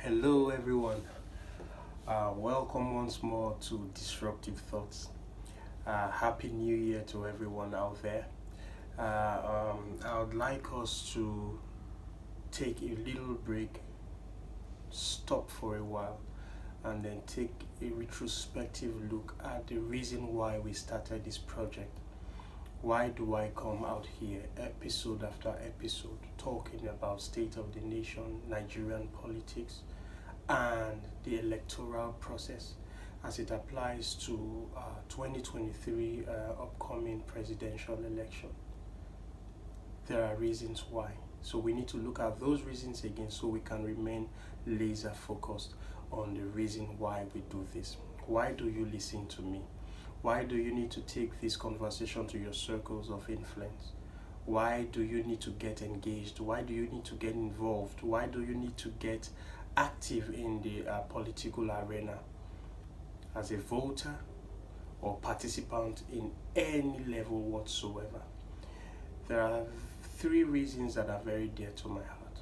Hello, everyone. Welcome once more to Disruptive Thoughts. Happy New Year to everyone out there. I would like us to take a little break, stop for a while, and then take a retrospective look at the reason why we started this project. Why do I come out here episode after episode talking about state of the nation, Nigerian politics, and the electoral process as it applies to 2023 upcoming presidential election? There are reasons why. So we need to look at those reasons again so we can remain laser focused on the reason why we do this. Why do you listen to me? Why do you need to take this conversation to your circles of influence? Why do you need to get engaged? Why do you need to get involved? Why do you need to get active in the political arena as a voter or participant in any level whatsoever? There are three reasons that are very dear to my heart.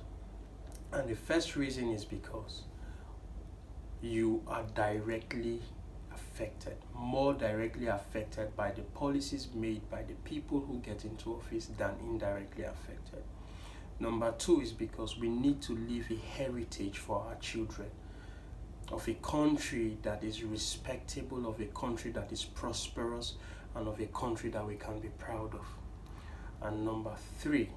And the first reason is because you are directly affected, more directly affected by the policies made by the people who get into office than indirectly affected. Number two is because we need to leave a heritage for our children of a country that is respectable, of a country that is prosperous, and of a country that we can be proud of. And number three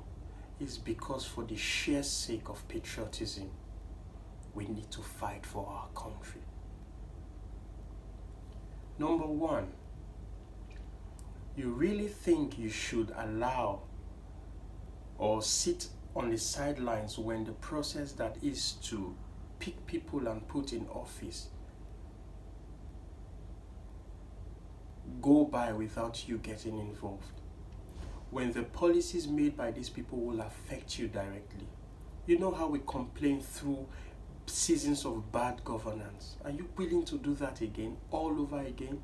is because for the sheer sake of patriotism, we need to fight for our country. Number one, you really think you should allow or sit on the sidelines when the process that is to pick people and put in office go by without you getting involved? When the policies made by these people will affect you directly. You know how we complain through seasons of bad governance. Are you willing to do that again, all over again?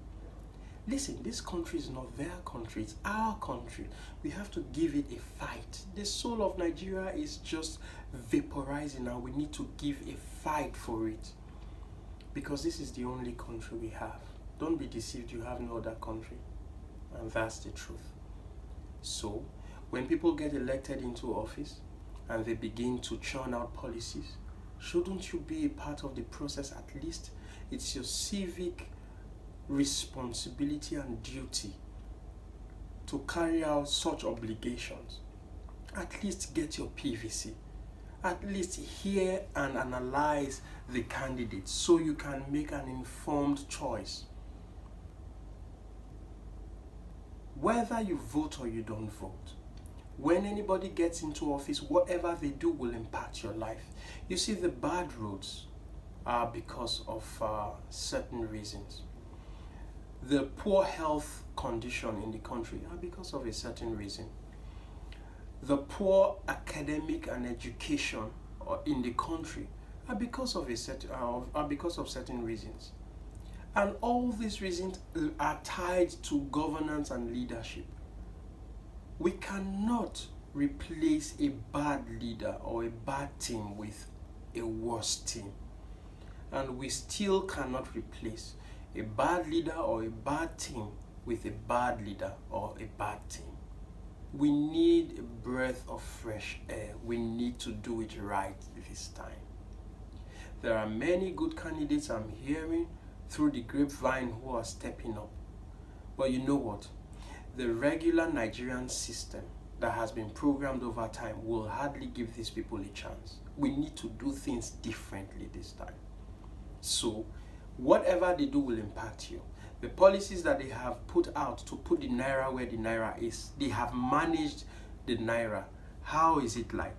Listen, this country is not their country, it's our country. We have to give it a fight. The soul of Nigeria is just vaporizing and we need to give a fight for it. Because this is the only country we have. Don't be deceived, you have no other country. And that's the truth. So, when people get elected into office and they begin to churn out policies, shouldn't you be a part of the process at least? It's your civic responsibility and duty to carry out such obligations. At least get your PVC. At least hear and analyze the candidates so you can make an informed choice. Whether you vote or you don't vote, when anybody gets into office, whatever they do will impact your life. You see, the bad roads are because of certain reasons. The poor health condition in the country are because of a certain reason. The poor academic and education in the country are because of certain reasons. And all these reasons are tied to governance and leadership. We cannot replace a bad leader or a bad team with a worse team. And we still cannot replace a bad leader or a bad team with a bad leader or a bad team. We need a breath of fresh air. We need to do it right this time. There are many good candidates I'm hearing through the grapevine who are stepping up. But you know what? The regular Nigerian system that has been programmed over time will hardly give these people a chance. We need to do things differently this time. So, whatever they do will impact you. The policies that they have put out to put the naira where the naira is, they have managed the naira. How is it like?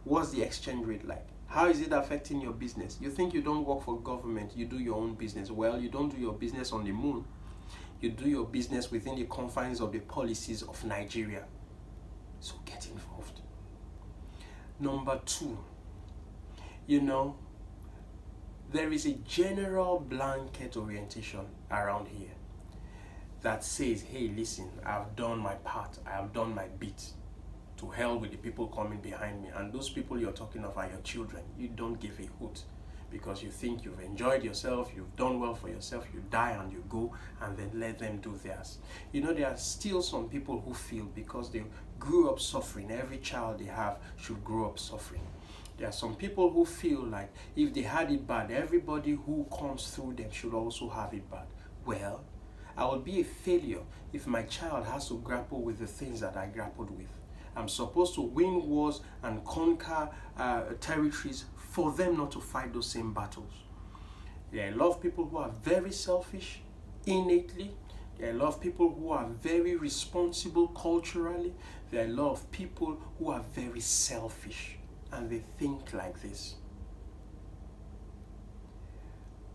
What's the exchange rate like? How is it affecting your business? You think you don't work for government, you do your own business. Well, you don't do your business on the moon. You do your business within the confines of the policies of Nigeria. So get involved. Number two, there is a general blanket orientation around here that says, hey, listen, I've done my part, I have done my bit. To hell with the people coming behind me. And those people you're talking of are your children. You don't give a hoot. because you think you've enjoyed yourself, you've done well for yourself, you die and you go, and then let them do theirs. You know, there are still some people who feel because they grew up suffering, every child they have should grow up suffering. There are some people who feel like if they had it bad, everybody who comes through them should also have it bad. Well, I will be a failure if my child has to grapple with the things that I grappled with. I'm supposed to win wars and conquer territories for them not to fight those same battles. There are a lot of people who are very selfish innately. There are a lot of people who are very responsible culturally. There are a lot of people who are very selfish and they think like this.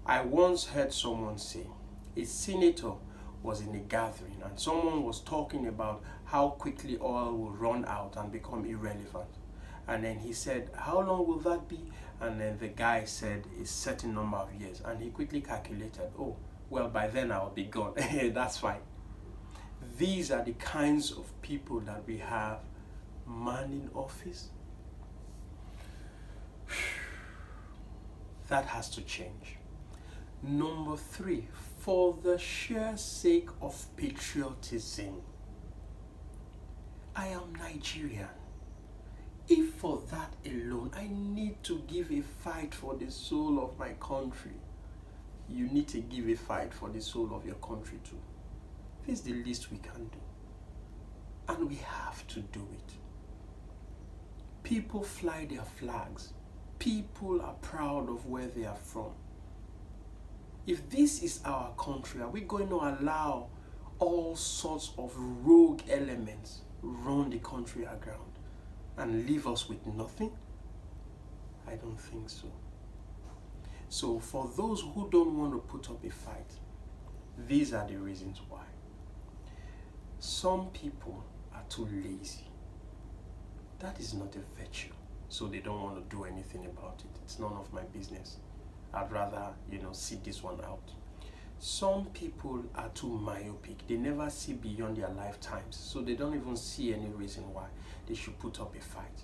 I once heard someone say, a senator was in a gathering and someone was talking about how quickly oil will run out and become irrelevant. And then he said, how long will that be? And then the guy said a certain number of years. And he quickly calculated, oh, well, by then I'll be gone. That's fine. These are the kinds of people that we have manning office. That has to change. Number 3, for the sheer sake of patriotism. I am Nigerian. If for that alone, I need to give a fight for the soul of my country, you need to give a fight for the soul of your country too. This is the least we can do. And we have to do it. People fly their flags. People are proud of where they are from. If this is our country, are we going to allow all sorts of rogue elements run the country aground and leave us with nothing? I don't think so. So for those who don't want to put up a fight, these are the reasons why. Some people are too lazy. That is not a virtue. So they don't want to do anything about it. It's none of my business. I'd rather, sit this one out. Some people are too myopic. They never see beyond their lifetimes. So they don't even see any reason why they should put up a fight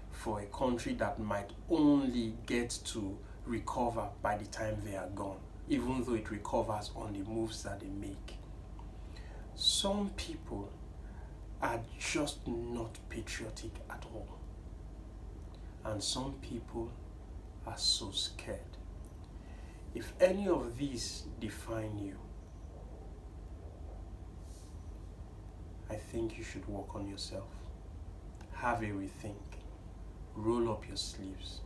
for a country that might only get to recover by the time they are gone, even though it recovers on the moves that they make. Some people are just not patriotic at all. And some people are so scared. If any of these define you, I think you should work on yourself. Have a rethink. Roll up your sleeves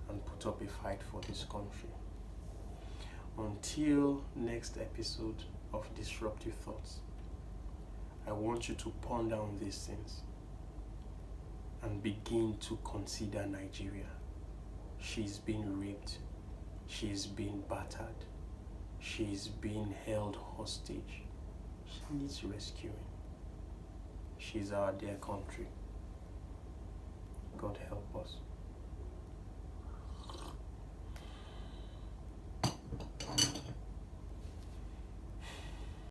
and put up a fight for this country. Until next episode of Disruptive Thoughts, I want you to ponder on these things and begin to consider Nigeria. She's been raped. She's been battered. She's been held hostage. She needs rescuing. She's our dear country. God help us.